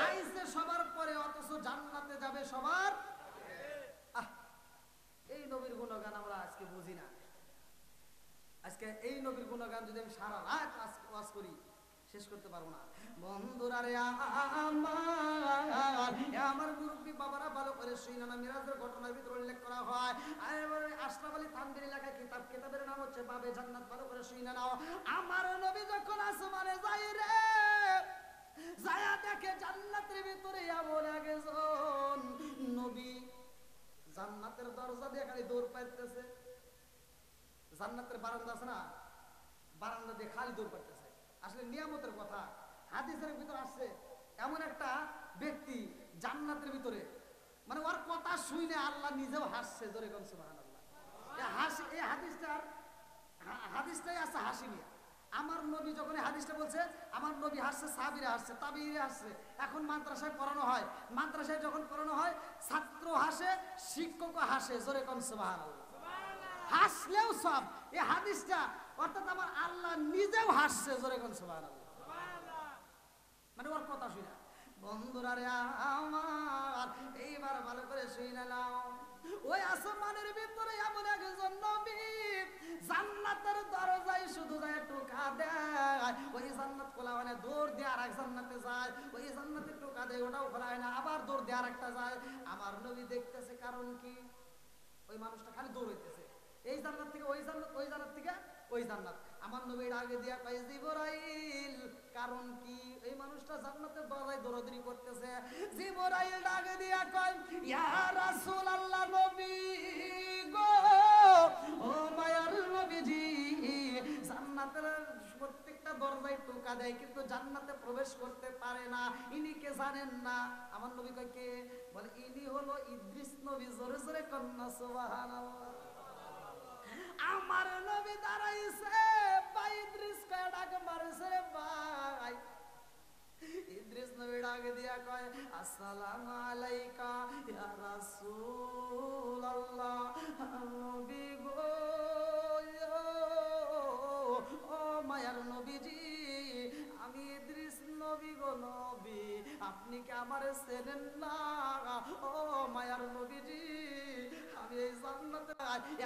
A: আইছে সবার পরে, অথচ জান্নাতে যাবে সবার। এই নবীর গুণগান আমরা আজকে বুঝি না। আজকে এই নবীর গুণগান যদি আমি সারা রাত ওয়াজ করি শেষ করতে পারবো না। বন্ধুরা রে আমার মুরব্বী বাবারা ভালো করে শুনে না, মিরাজের ঘটনার ভিতরে উল্লেখ করা হয়। আশরাফ আলী থানভীর লেখা কিতাবের নাম হচ্ছে বাবে জান্নাত। ভালো করে শুনে নাও। আমার নবী যখন আসমানে যাই রে, যায়া দেখে জান্নাতের ভিতরে এমন একজন নবী জান্নাতের দরজা দিয়ে খালি দৌড় পাইতেছে। জান্নাতের বারান্দা আছে না, বারান্দা দিয়ে খালি দৌড় পাইতেছে। আসলে নিয়ামতের কথা হাদিসের ভিতরে আসছে, এমন একটা ব্যক্তি জান্নাতের ভিতরে, মানে ওর কথা শুনে আল্লাহ নিজেও হাসছে। জোরে কোন সুবহানাল্লাহ। এই হাদিসটাই আছে হাসি নিয়ে। আমার নবী যখন হাদিসটা বলছে, আমার নবী হাসছে, সাহাবীরা হাসছে, তাবিঈরা হাসছে। এখন মাদ্রাসায় পড়ানো হয়, মাদ্রাসায় যখন পড়ানো হয় ছাত্র হাসে, শিক্ষকও হাসে। জোরে কোন সুবহানাল্লাহ। হাসলেও সব। এই হাদিসটা অর্থাৎ আমার আল্লাহ নিজেও হাসছে। জোরে কোন সুবহানাল্লাহ। মানে ওর কথা শুনে। বন্ধুরা রে আমার এইবার ভালো করে শুনে নাও। ওই আসমানের ভিতরে এমন একজন নবী জান্নাতের দরজায় শুধু যায় টোকা দেয়, ওই জান্নাত খোলা হয় না, দৌড় দিয়ে আর এক জান্নাতে যায়। ওই জান্নাতে টোকা দেয়, ওটাও খোলা হয় না, আবার দৌড় দিয়ে আর একটা যায়। আমার নবী দেখতেছে, কারণ কি? ওই মানুষটা খালি দৌড়াইতেছে, এই জান্নাত থেকে ওই জান্নাত, ওই জান্নাত থেকে ওই জান্নাত। আমার নবীর আগে দিয়া কয় জিবরাইল, কারণ কি? এই মানুষটা জান্নাতের দরজায় দৌড়াদৌড়ি করতেছে। জিবরাইল ডাকে দিয়া কয় ইয়া রাসূলুল্লাহ, নবী গো, ও মায়ার নবীজি, জান্নাতের প্রত্যেকটা দরজায় টোকা দেয় কিন্তু জান্নাতে প্রবেশ করতে পারে না, ইনি কে জানেন না? আমার নবী কয় কে? বলে ইনি হলো ইদ্রিস নবী। জোরে জোরে কন্যা সুবহানাল্লাহ। আমার নবী দাঁড়াইছে, ভাই ইদ্রিস কয় ডাক মারছে রে ভাই। ইদ্রিস নবী ডাক দিয়া কয় আসসালামু আলাইকা ইয়া রাসূলুল্লাহ, নবী গো, ও মায়ার নবীজি, আমি ইদ্রিস নবী গো নবী, আপনি কি আমারে চেনেন না? ও মায়ার নবীজি, আমি আপনি এই জান্নাতে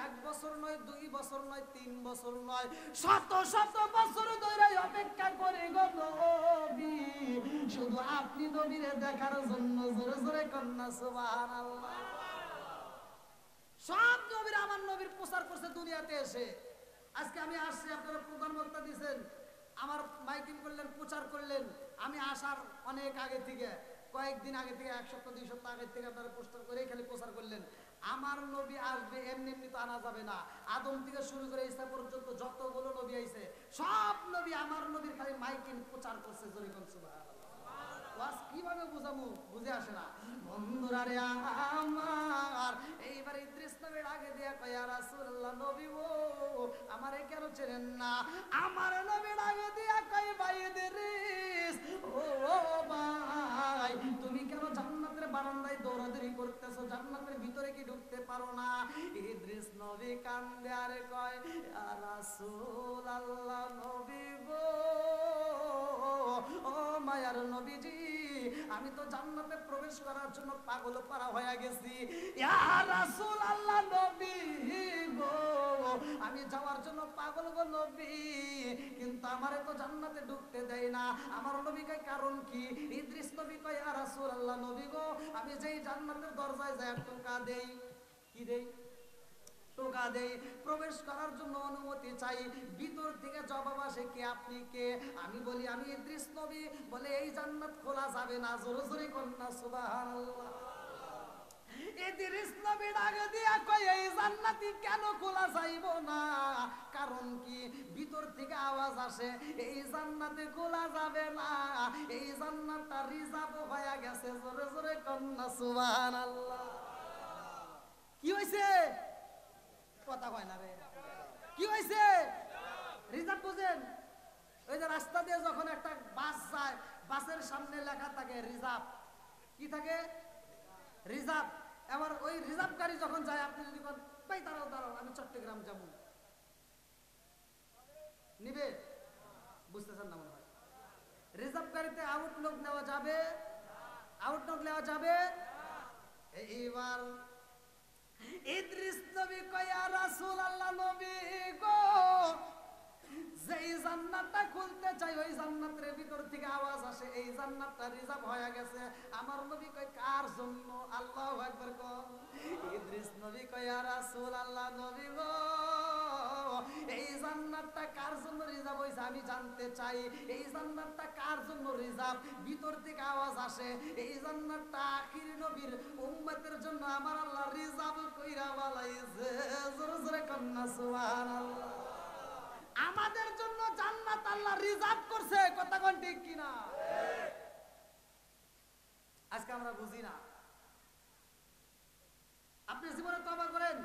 A: 1 বছর নয়, 2 বছর নয়, 3 বছর নয়, শত শত বছর ধরে অপেক্ষা করে গো নবী, শুধু আপনি নবীরে দেখার জন্য। জোরে জোরে কন্যা সুবহানাল্লাহ। সব নবীর আমার নবীর প্রচার করছে দুনিয়াতে এসে। আজকে আমি আসছি, আপনারা প্রধান বক্তা দিয়েছেন, আমার মাইকিং করলেন, প্রচার করলেন। আমি আসার অনেক আগে থেকে, কয়েকদিন আগে থেকে, 1 সপ্তাহ 2 সপ্তাহ আগে থেকে আপনারা পোস্টার করে খালি প্রচার করলেন। আমার নবী আসবে, এমনি এমনি তো আনা যাবে না। আদম থেকে শুরু করে ঈসা পর্যন্ত যতগুলো নবী আইছে, সব নবী আমার নবীর খালি মাইকিং প্রচার করছে। জোরে কোন সুবহানাল্লাহ। ওয়াজ কিভাবে বুঝামু, বুঝে আসে না। বন্ধুরা রে আমার, এইবার ইদ্রিস নবীর আগে দিয়া কয়, ইয়া রাসূলুল্লাহ, নবী গো আমারে কেন চেনেন না? আমার নবীর আগে দিয়া কয়, ভাই ইদ্রিস, ও ভাই, তুমি কেন জান্নাতের বারান্দায় দৌড়াদৌড়ি করতেছো? জান্নাতের ভিতরে কি ঢুকতে পারো না? ইদ্রিস নবী কান্দে আর কয়, ইয়া রাসূলুল্লাহ, নবী গো, ও মায়ার নবীজি, আমি তো জান্নাতে প্রবেশ করার জন্য পাগল পারা হয়ে গেছি। ইয়া রাসূলুল্লাহ, নবী গো, আমি যাওয়ার জন্য পাগল গো নবী, কিন্তু আমারে তো জান্নাতে ঢুকতে দেয় না। আমার নবী কয়, কারণ কি? ইদ্রিস নবী কয়, ইয়া রাসূলুল্লাহ, নবী গো, আমি যেই জান্নাতের দরজায় যাই টোকা দেই, কি দেই? টোকা দেই, প্রবেশ করার জন্য অনুমতি চাই, ভিতর থেকে জবাব আসে, কে আপনি কে? আমি বলি আমি ইদ্রিস নবী। বলে এই জান্নাত খোলা যাবে না। জোরে জোরে কন্যা সুবহানাল্লাহ। ইদ্রিস নবী ডাকে দিয়া কয়, এই জান্নাতি কেন খোলা যাইব না? কারণ কি? ভিতর থেকে আওয়াজ আসে, এই জান্নাতে খোলা যাবে না, এই জান্নাতটা রিজার্ভ হয়ে গেছে। জোরে জোরে কন্যা সুবহানাল্লাহ। কি হইছে? কথা কয় না রে। কি হয়েছে? রিজার্ভ বুঝেন? ওই যে রাস্তা দিয়ে যখন একটা বাস যায়, বাসের সামনে লেখা থাকে রিজার্ভ। কি থাকে? রিজার্ভ। এবার ওই রিজার্ভ গাড়ি যখন যায়, আপনি যদি কোন ভাই দাঁড়াও দাঁড়াও, আমি চট্টগ্রাম যাবো, নিবে? বুঝতেছেন না মনে হয়। রিজার্ভ গাড়িতে আউটলুক নেওয়া যাবে? আউটলুক নেওয়া যাবে? এইবার ইদ্রিস নবী কয়, ইয়া রাসূলুল্লাহ, নবী গো, যেই জান্নাতটা খুলতে চাই, ওই জান্নাতের ভিতর থেকে আওয়াজ আসে, এই জান্নাতটা রিজার্ভ হয়ে গেছে। আমার নবী কয়, কার জন্য? আল্লাহু আকবার কও। ইদ্রিস নবী কয়, ইয়া রাসূলুল্লাহ, নবী গো, এই জান্নাতটা কার জন্য রিজার্ভ হইছে আমি জানতে চাই। এই জান্নাতটা কার জন্য রিজার্ভ? ভিতর থেকে আওয়াজ আসে, এই জান্নাতটা আখির নবীর উম্মতের জন্য আমার আল্লাহ রিজার্ভ কইরা বানাইছে। জোরে জোরে কন্যা সুবহানাল্লাহ। আমাদের জন্য জান্নাত আল্লাহ রিজার্ভ করছে। কথা কোন ঠিক কিনা? আজকে আমরা বুঝি না। আপনি জীবনে তওবা করেন,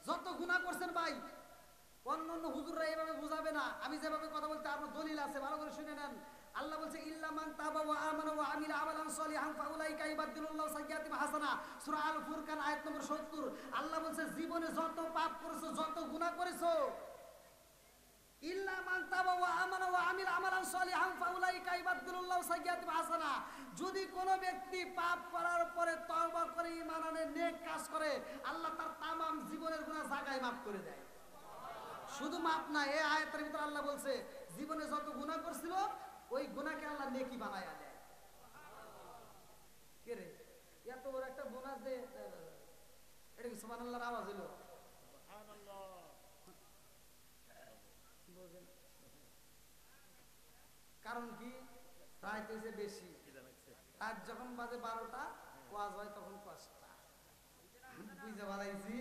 A: যত গুনাহ করছেন ভাই, অন্য অন্য হুজুররা এইভাবে বুঝাবে না। আমি যেভাবে কথা বলতে, আপনার দলিল আছে, ভালো করে শুনে নেন। আল্লাহ বলছে, ইল্লা মান তাবা ওয়া আমানা ওয়া আমিলা আমালান সলিহান ফাউলাইকা ইবাদদিলুল্লাহু সাইয়্যাতিহিম হাসানা। সূরা আল ফুরকান আয়াত নম্বর 70। আল্লাহ বলছে, জীবনে যত পাপ করেছো, যত গুনাহ করেছো, ইল্লা মান তাবা ওয়া আমানা ওয়া আমিলা আমালান সলিহান ফাউলাইকা ইবাদদিলুল্লাহু সাইয়্যাতিহিম হাসানা। যদি কোনো ব্যক্তি পাপ করার পরে তওবা করে ঈমান আনে, নেক কাজ করে, আল্লাহ তার তামাম জীবনের গুনাহ জায়গায় মাফ করে দেয়। শুধু মাপ না, এই আয়াতের ভিতর আল্লাহ বলছে, জীবনে যত গুনাহ করছিল, ওই গুনাহকে আল্লাহ নেকি বানায়া দেয়। কে রে, এত বড় একটা বোনাস দে, এটা কি সুবহানাল্লাহর আওয়াজ হলো? কারণ কি? রাত হয়েছে বেশি, রাত যখন বাজে 12টা, ওয়াজ হয় তখন 5টা। বুঝতে পারাইছি।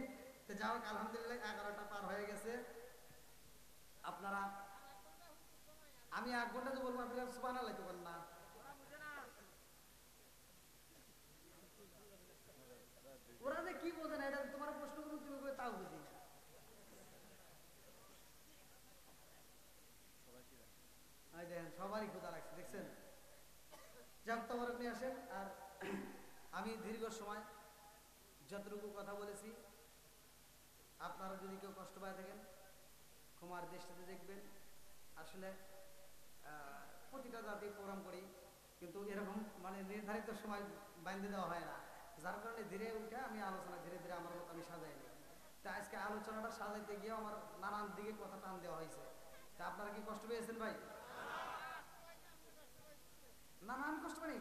A: তো যাও, আলহামদুলিল্লাহ 11টা পার হয়ে গেছে। আপনারা, আমি 1 ঘন্টা যে বলবো, আপনারা সুবহানাল্লাহ তো বলেন না। ওরা যে কি বোঝে না, এটা তোমার প্রশ্ন করুন, তুমি কই তাও বুঝি না। দেখেন সবারই ক্ষুধা লাগছে, দেখছেন? যাক, তোমার আপনি আসেন। আর আমি দীর্ঘ সময় যতটুকু কথা বলেছি, আপনারা যদি কেউ কষ্ট পায় থাকেন, ক্ষমার দৃষ্টিতে দেখবেন। আসলে প্রতিটা জাতি প্রোগ্রাম করি, কিন্তু এরকম মানে নির্ধারিত সময় বাইন্ধে দেওয়া হয় না, যার কারণে ধীরে উঠে আমি আলোচনা ধীরে ধীরে আমার মতো আমি সাজাই নিই। তা আজকে আলোচনাটা সাজাইতে গিয়ে আমার নানান দিকে কথা টান দেওয়া হয়েছে। তা আপনারা কি কষ্ট পেয়েছেন ভাই? নানান কষ্ট পাই,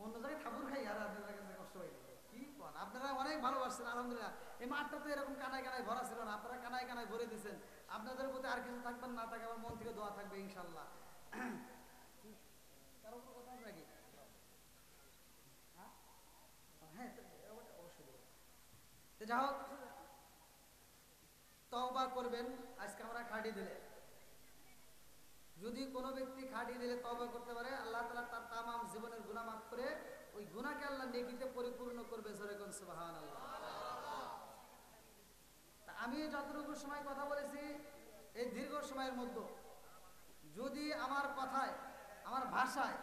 A: অন্য জায়গায় ঠাকুর খাই আর আপনাদের কাছে কষ্ট পাই কি কোন? আপনারা অনেক ভালোবাসছেন আলহামদুলিল্লাহ। এই মাঠটা তো এরকম কানায় কানায় ভরা ছিল না, আপনারা কানায় কানায় ভরে দিয়েছেন। আপনাদের প্রতি আর কিছু থাকবেন না থাকে আমার মন থেকে দোয়া থাকবে ইনশাল্লাহ। কারো কোনো কথা আছে নাকি? হ্যাঁ অবশ্যই। যা হোক, তওবা করবেন। আজকে আমরা খাটি দিলে, যদি কোনো ব্যক্তি খাটি দিলে তওবা করতে পারে, আল্লাহ তাআলা তার তামাম জীবনের গুনাহ মাফ করে ওই গুনাহকে আল্লাহ নেকিতে পরিপূর্ণ করবে। জোরে কোন সুবহানাল্লাহ। তা আমি যতটুকু সময় কথা বলেছি এই দীর্ঘ সময়ের মধ্যে, যদি আমার কথায় আমার ভাষায়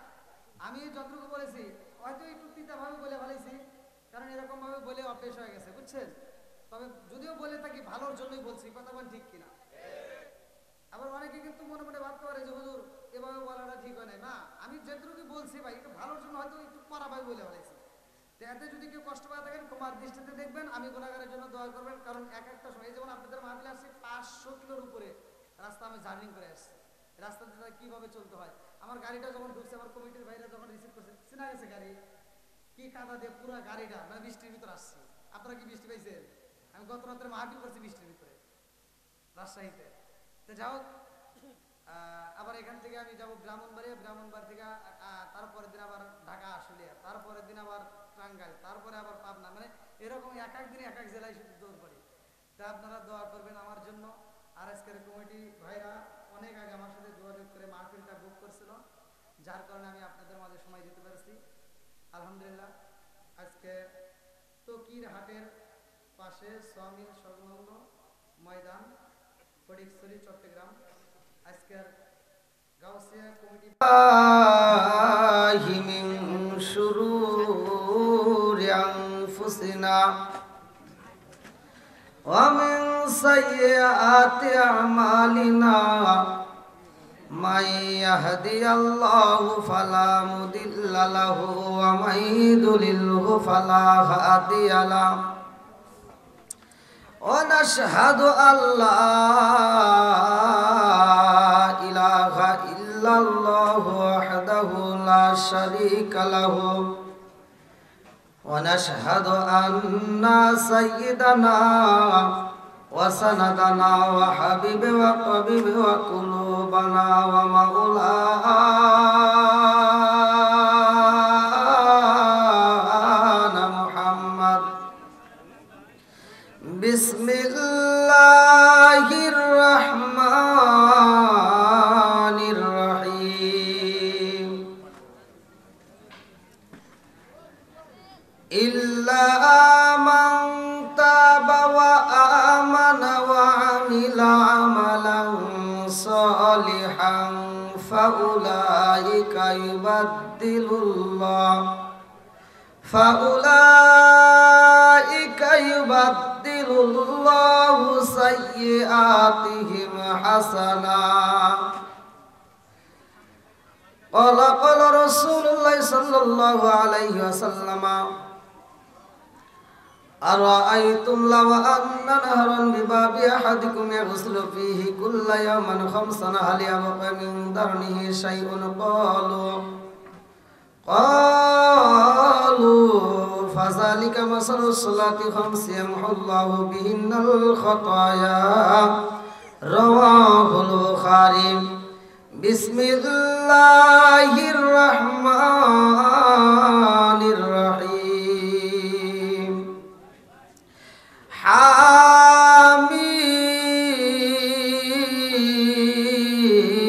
A: আমি যতটুকু বলেছি হয়তো একটু তিতাভাবে বলে ফেলেছি, কারণ এরকম ভাবে বলে অভ্যেস হয়ে গেছে, বুঝছেন? তবে যদিও বলে থাকি ভালোর জন্যই বলছি, কথা বল ঠিক কিনা? আবার অনেকে কিন্তু মনে মনে ভাবতে পারে যে হুজুর এভাবে বলাটা ঠিক হয় না। আমি যেটুকু বলছি ভাই একটু ভালোর জন্য হয়তো একটু কড়াভাবে বলে ফেলেছি। তো এতে যদি কেউ কষ্ট পায় থাকেন ক্ষমার দৃষ্টিতে দেখবেন, আমি গুনাহগারের জন্য দোয়া করবেন। কারণ এক একটা সময় যেমন আপনাদের মাহফিলে আসছি 500 কিলোর উপরে রাস্তা আমি জার্নি করে আসছি, রাস্তাতে কিভাবে চলতে হয়। আমার গাড়িটা যখন ঢুকছে, আমার কমিটির ভাইরা যখন রিসিভ করছে, চেনা গেছে গাড়ি কি কাদা দিয়ে পুরো গাড়িটা, মানে বৃষ্টির ভিতরে আসছি। আপনারা কি বৃষ্টি পাইছেন? আমি গত রাত্রে মাহফিল করছি বৃষ্টির ভিতরে রাজশাহীতে। তো যাই হোক, আবার এখান থেকে আমি যাবো ব্রাহ্মণবাড়িয়া, ব্রাহ্মণবাড়ি থেকে তারপরের দিন আবার ঢাকা আশুলিয়া, তারপরের দিন আবার টাঙ্গাইল, তারপরে আবার পাবনা, মানে এরকম এক এক দিন এক এক জেলায় শুধু দৌড় করি। তা আপনারা দোয়া করবেন আমার জন্য। আর আজকের কমিটি ভাইরা অনেক আগে আমার সাথে যোগাযোগ করে মাহফিলটা বুক করছিল, যার কারণে আমি আপনাদের মাঝে সময় দিতে পারছি আলহামদুলিল্লাহ। আজকে তকির হাটের পাশে সোয়ামিল সংলগ্ন ময়দান, ফটিকছড়ি, চট্টগ্রাম। আজকের গাউসিয়া কমিটি মিন শুরুরি আনফুসিনা ওয়া মিন সাইয়্যাতি আমালিনা মান ইয়াহদিয়াল্লাহু ফালা মুদিল্লা লাহু ওয়া মান ইউদ্লিলহু ফালা হাদিয়া লাহু। ونشهد أن لا إله إلا الله وحده لا شريك له ونشهد أن سيدنا وسندنا وحبيب وطبيب وقلوبنا ومولانا محمد بسم الله الرحمن الرحيم إلا من تاب وآمن وعمل عملا صالحا فأولئك يبدل الله سيئاتهم حسنا. قال رسول الله صلى الله عليه وسلم أرأيتم لو أن نهرا بباب أحدكم يغسل فيه كل يوم 5 هل يبقى من درنه شيء؟ قالوا فذلك مثل الصلاة 5 يمحو الله بهن الخطايا. رواه البخاري. بسم الله الرحمن الرحيم.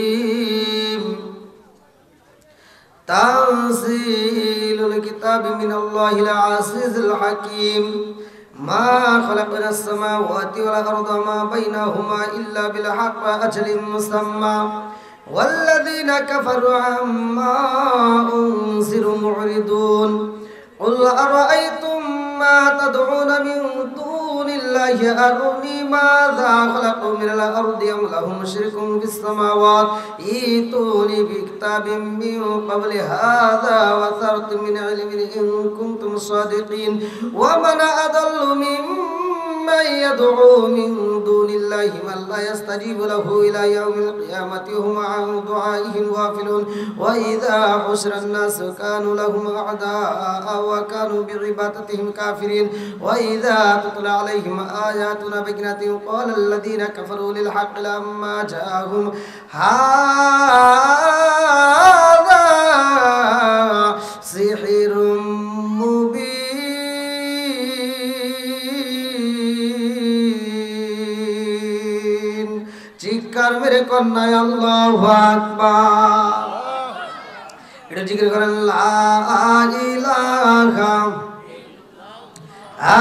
A: حميم. تنزيل الكتاب من الله العزيز الحكيم. ما خلقنا السماوات والأرض ما بينهما إلا بالحق وأجل مسمى والذين كفروا عما أنذروا معرضون. قل أرأيتم ما تدعون من دون الله أروني ماذا خلقوا من الأرض أم لهم شرك في السماوات ائتوني بكتاب من قبل هذا وأثرت من علم إن كنتم صادقين. ومن أضل ممن
B: من يدعو من دون الله من لا يستجيب له إلى يوم القيامة هم عن دعائهم غافلون وإذا حشر الناس كانوا لهم أعداء وكانوا بعبادتهم كافرين وإذا تتلى عليهم آياتنا بينات قال الذين كفروا للحق لما جاءهم هذا سحر মুবিন চিৎকার মেরে কন্যায় আল্লাহু আকবার এটা জিকির করেন লা ইলাহা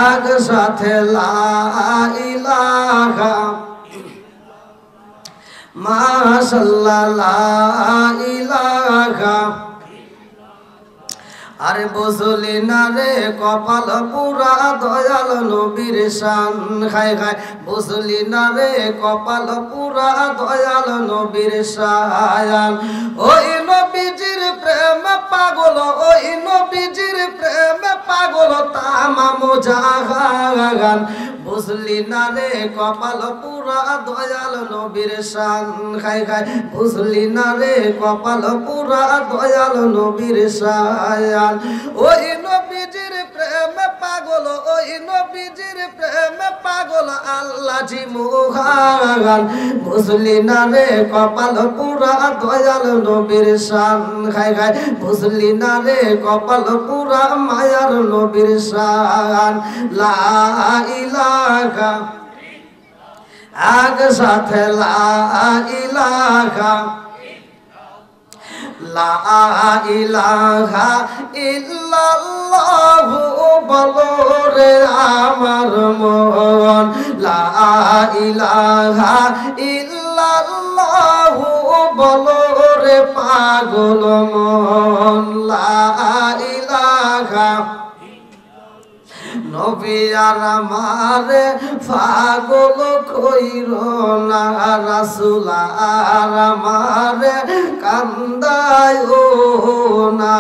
B: আগ সাথে লা ইলাহা মাশাআল্লাহ লা ইলাহা আরে বুঝলি না রে কপাল পুরা দয়াল নবীর শান খায় খায় বুঝলি না রে কপাল পুরা দয়াল নবীর শান ওই নবীজির প্রেম পাগল ওই নবীজির প্রেম পাগল তামাম জাহান বুঝলি না রে কপাল পুরা দয়াল নবীর শান খায় খায় বুঝলি না রে কপাল পুরা দয়াল নবীর শান ওই নবীজির প্রেম পাগল ওই নবীজির প্রেম পাগল আল্লাহ জি মুহান বুঝলি না রে কপাল পুরা দয়াল নবীর শান খায় খায় বুঝলি না রে কপাল পুরা মায়ার নবীর শান লা ইলাহা আগ সাথে লা ইলাহা লা ইলাহা ইল্লাল্লাহু বলো রে আমার মন লা ইলাহা ইল্লাল্লাহু বলো রে পাগল মন লা ইলাহা নবী আর আমারে পাগল কইর না রাসূল আর আমারে কান্দায়ো না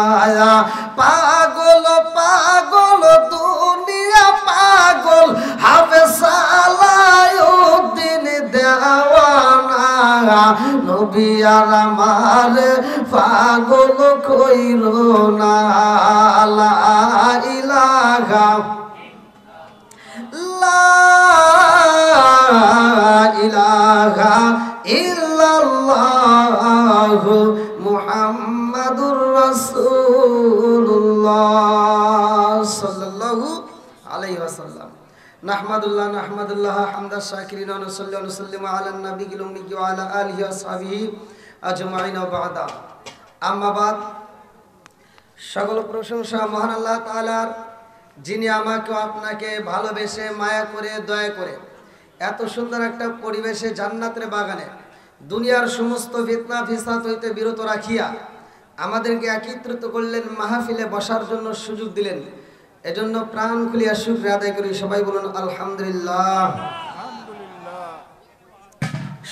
B: পাগল পাগল দুনিয়া পাগল হবে সালাউদ্দিন দেওয়ানা নবী আর আমারে পাগল কইর না লা ইলাহা লা ইলাহা ইল্লাল্লাহু মুহাম্মাদুর রাসূলুল্লাহ সাল্লাল্লাহু আলাইহি ওয়াসাল্লাম নাহমাদুল্লাহ হামদাশ শাকিরিন ওয়া নুসাল্লি ওয়া নুসাল্লিমু আলা নবিয়িল উম্মি ওয়া আলা আলিহি ওয়া সাহবিহি আজমাইন ওয়া বা'দা আম্মা বাদ সকল প্রশংসা মহান আল্লাহ তাআলার যিনি আমাকে আপনাকে ভালোবেসে মায়া করে দয়া করে এত সুন্দর একটা পরিবেশে জান্নাতের বাগানে দুনিয়ার সমস্ত ফিতনা ফিসাদ হইতে বিরত রাখিয়া আমাদেরকে একত্রিত করলেন মাহফিলে বসার জন্য সুযোগ দিলেন এজন্য প্রাণ খুলিয়া শুকরিয়া আদায় করি সবাই বলুন আলহামদুলিল্লাহ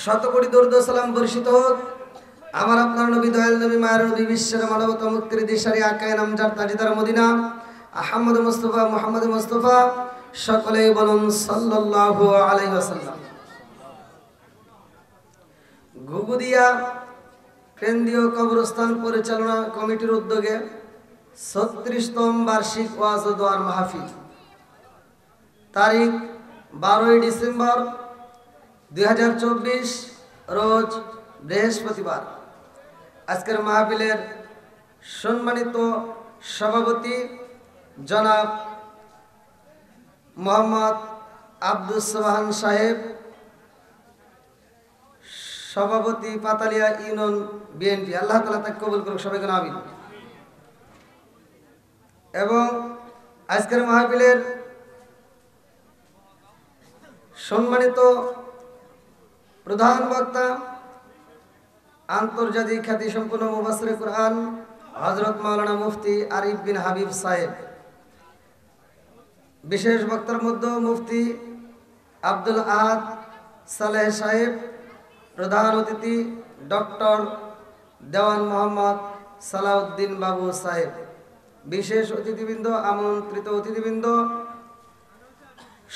B: শত কোটি দরুদ ও সালাম বর্ষিত হোক আমার আপনার নবী দয়াল নবী মায়ের নবী বিশ্বের মানবতা মুক্তির দিশারি আকায়ে নামজার তাজিদার মদিনা আহমদ মুস্তাফা মুহাম্মদ মুস্তাফা সকলেই বলুন সাল্লাল্লাহু আলাইহি ওয়াসাল্লাম ঘুগুদিয়া কেন্দ্রীয় কবরস্থান পরিচালনা কমিটির উদ্যোগে 36তম বার্ষিক ওয়াজ ও দোয়ার মাহফিল তারিখ 12 ডিসেম্বর 2024 রোজ বৃহস্পতিবার আজকের মাহফিলের সম্মানিত সভাপতি জনাব মোহাম্মদ আব্দুস সোবহান সাহেব সভাপতি পাতালিয়া ইউনিয়ন বিএনপি আল্লাহ তাআলা তাকে কবুল করুক সবাই বলুন আমিন এবং আজকের মাহফিলের সম্মানিত প্রধান বক্তা আন্তর্জাতিক খ্যাতি সম্পন্ন মুফাসসিরে কুরআন হযরত মাওলানা মুফতি আরিফ বিন হাবিব সাহেব বিশেষ বক্তার মধ্যে মুফতি আব্দুল আহাদ সালেহ সাহেব প্রধান অতিথি ডক্টর দেওয়ান মোহাম্মদ সালাউদ্দিন বাবু সাহেব বিশেষ অতিথিবৃন্দ আমন্ত্রিত অতিথিবৃন্দ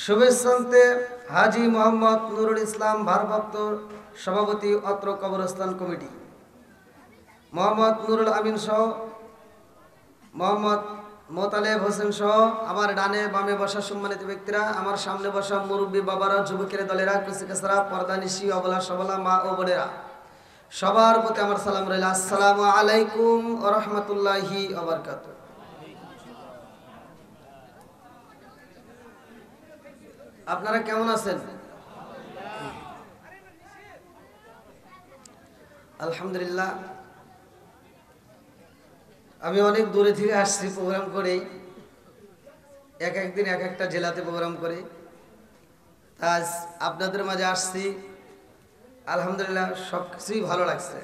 B: শুভেচ্ছান্তে হাজী মোহাম্মদ নুরুল ইসলাম ভারপ্রাপ্ত সভাপতি অত্র কবরস্থান কমিটি, মোহাম্মদ নুরুল আমিন সহ, মোহাম্মদ মোতালেব হোসেন সহ আমার ডানে বামে বসা সম্মানিত ব্যক্তিরা, আমার সামনে বসা মুরব্বী বাবারা, যুবকের দলেরা, কুচিকাছাড়া, পর্দানিশি, অবলা সবলা মা ও বোনেরা, সবার প্রতি আমার সালাম রইল। আসসালামু আলাইকুম ওয়া রাহমাতুল্লাহি ওয়া বারাকাতুহু। আপনারা কেমন আছেন? আলহামদুলিল্লাহ। আমি অনেক দূরে থেকে আসছি প্রোগ্রাম করে, এক একদিন এক একটা জেলাতে প্রোগ্রাম করে, আজ আপনাদের মাঝে আসছি। আলহামদুলিল্লাহ সব কিছুই ভালো লাগছে।